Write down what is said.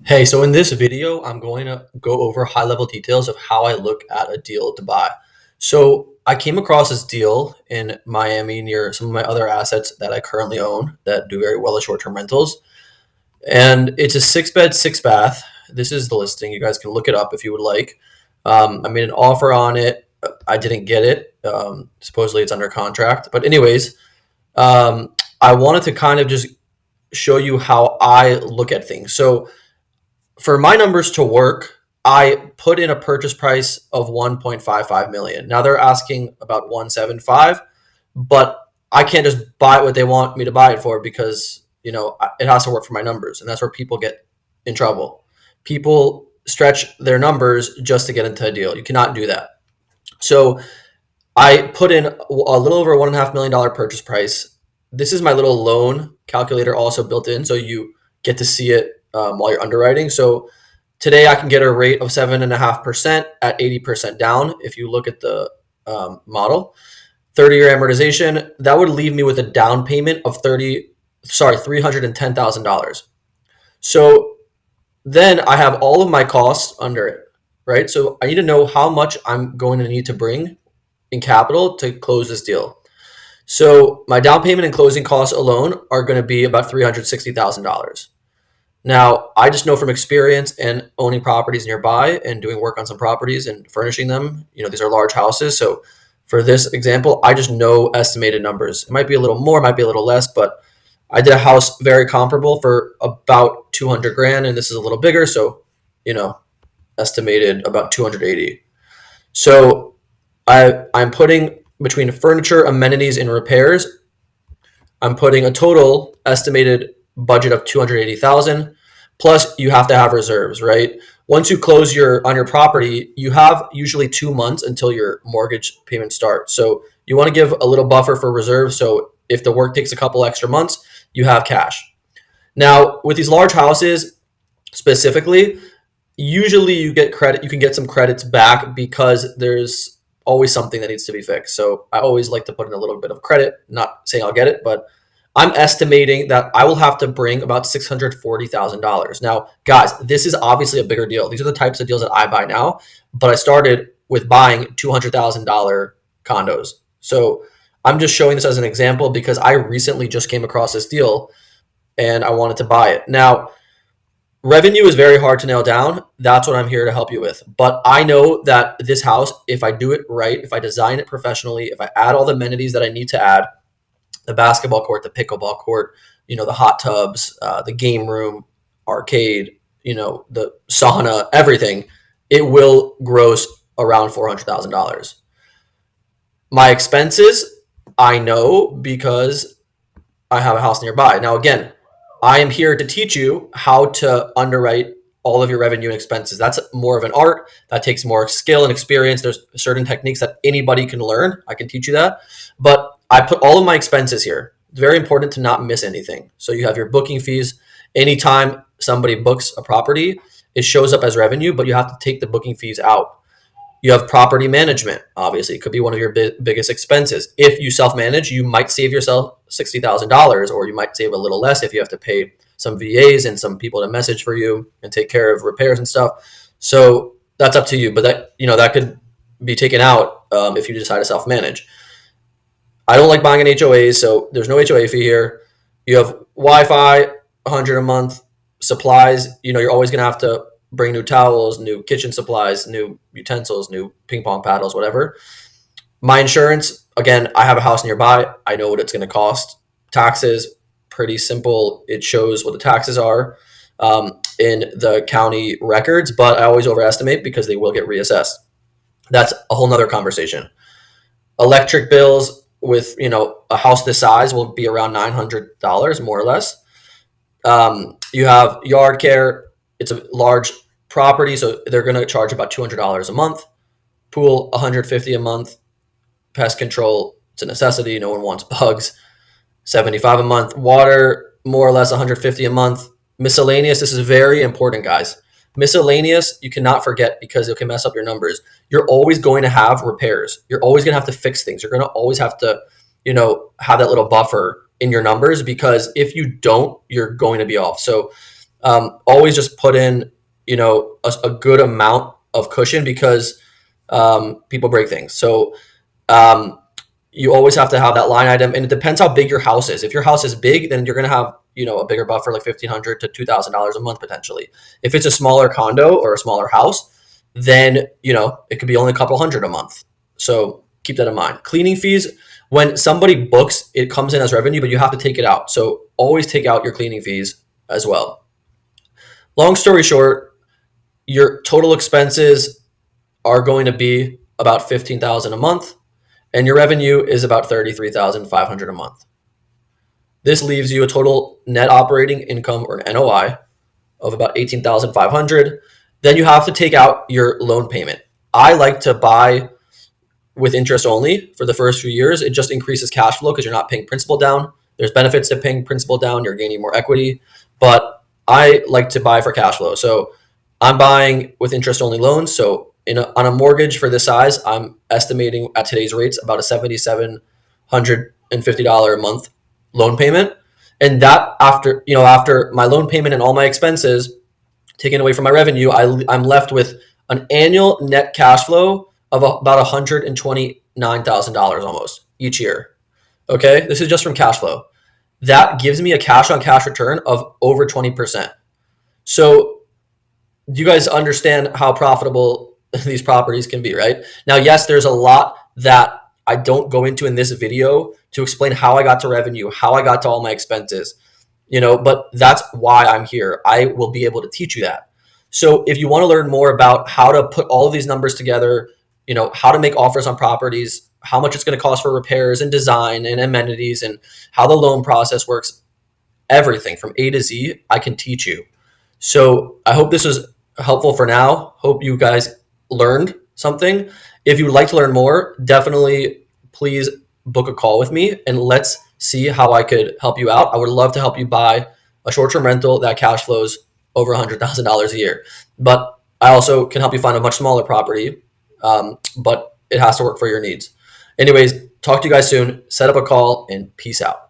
Hey, so in this video, I'm going to go over high level details of how I look at a deal to buy. So I came across this deal in Miami near some of my other assets that I currently own that do very well as short term rentals. And it's a six bed, six bath. This is the listing. You guys can look it up if you would like. I made an offer on it. I didn't get it. Supposedly it's under contract. But, anyways, I wanted to kind of just show you how I look at things. So, for my numbers to work, I put in a purchase price of 1.55 million. Now they're asking about 175, but I can't just buy what they want me to buy it for because, it has to work for my numbers, and that's where people get in trouble. People stretch their numbers just to get into a deal. You cannot do that. So I put in a little over $1.5 million purchase price. This is my little loan calculator also built in, so you get to see it while you're underwriting. So today I can get a rate of 7.5% at 80% down. If you look at the model, 30-year amortization, that would leave me with a down payment of $310,000. So then I have all of my costs under it, right? So I need to know how much I'm going to need to bring in capital to close this deal. So my down payment and closing costs alone are going to be about $360,000. Now, I just know from experience and owning properties nearby and doing work on some properties and furnishing them, these are large houses. So for this example, I just know estimated numbers. It might be a little more, might be a little less, but I did a house very comparable for about 200 grand, and this is a little bigger. So, estimated about 280. So I'm putting between furniture, amenities, and repairs, I'm putting a total estimated budget of 280,000. Plus, you have to have reserves, right? Once you close on your property, you have usually 2 months until your mortgage payment starts. So you want to give a little buffer for reserves. So if the work takes a couple extra months, you have cash. Now, with these large houses specifically, usually you get credit. You can get some credits back because there's always something that needs to be fixed. So I always like to put in a little bit of credit. Not saying I'll get it, but I'm estimating that I will have to bring about $640,000. Now, guys, this is obviously a bigger deal. These are the types of deals that I buy now, but I started with buying $200,000 condos. So I'm just showing this as an example because I recently just came across this deal and I wanted to buy it. Now, revenue is very hard to nail down. That's what I'm here to help you with. But I know that this house, if I do it right, if I design it professionally, if I add all the amenities that I need to add, the basketball court, the pickleball court, the hot tubs, the game room, arcade, the sauna, everything, it will gross around $400,000. My expenses, I know because I have a house nearby. Now, again, I am here to teach you how to underwrite all of your revenue and expenses. That's more of an art. That takes more skill and experience. There's certain techniques that anybody can learn. I can teach you that. But I put all of my expenses here. It's very important to not miss anything. So you have your booking fees. Anytime somebody books a property, it shows up as revenue, but you have to take the booking fees out. You have property management. Obviously, it could be one of your biggest expenses. If you self-manage, you might save yourself $60,000, or you might save a little less if you have to pay some VAs and some people to message for you and take care of repairs and stuff. So that's up to you. But that could be taken out if you decide to self-manage. I don't like buying an HOA, so there's no HOA fee here. You have Wi-Fi, 100 a month. Supplies, you're always going to have to bring new towels, new kitchen supplies, new utensils, new ping pong paddles, whatever. My insurance, again, I have a house nearby. I know what it's going to cost. Taxes, pretty simple. It shows what the taxes are in the county records, but I always overestimate because they will get reassessed. That's a whole nother conversation. Electric bills with, a house this size will be around $900, more or less. You have yard care. It's a large property, so they're going to charge about $200 a month. Pool, $150 a month. Pest control, it's a necessity. No one wants bugs. $75 a month. Water, more or less $150 a month. Miscellaneous, this is very important, guys. Miscellaneous, you cannot forget because it can mess up your numbers. You're always going to have repairs. You're always going to have to fix things. You're going to always have to, have that little buffer in your numbers, because if you don't, you're going to be off. So Always just put in, a good amount of cushion because people break things. So um, you always have to have that line item, and it depends how big your house is. If your house is big, then you're going to have a bigger buffer, like $1,500 to $2,000 a month potentially. If it's a smaller condo or a smaller house, then it could be only a couple hundred a month. So keep that in mind. Cleaning fees, when somebody books, it comes in as revenue, but you have to take it out. So always take out your cleaning fees as well. Long story short, your total expenses are going to be about 15,000 a month, and your revenue is about 33,500 a month. This leaves you a total net operating income, or an NOI, of about 18,500. Then you have to take out your loan payment. I like to buy with interest only for the first few years. It just increases cash flow because you're not paying principal down. There's benefits to paying principal down. You're gaining more equity, but I like to buy for cash flow. So I'm buying with interest only loans. So on a mortgage for this size, I'm estimating at today's rates about a $7,750 a month loan payment. And that after my loan payment and all my expenses taken away from my revenue, I'm left with an annual net cash flow of about $129,000 almost each year. Okay, this is just from cash flow. That gives me a cash on cash return of over 20%. So do you guys understand how profitable these properties can be, right? Now, yes, there's a lot that I don't go into in this video to explain how I got to revenue, how I got to all my expenses, but that's why I'm here. I will be able to teach you that. So if you want to learn more about how to put all of these numbers together, how to make offers on properties, how much it's going to cost for repairs and design and amenities, and how the loan process works, everything from A to Z, I can teach you. So I hope this was helpful for now. Hope you guys learned something. If you would like to learn more, definitely please book a call with me and let's see how I could help you out. I would love to help you buy a short-term rental that cash flows over $100,000 a year. But I also can help you find a much smaller property, but it has to work for your needs. Anyways, talk to you guys soon. Set up a call and peace out.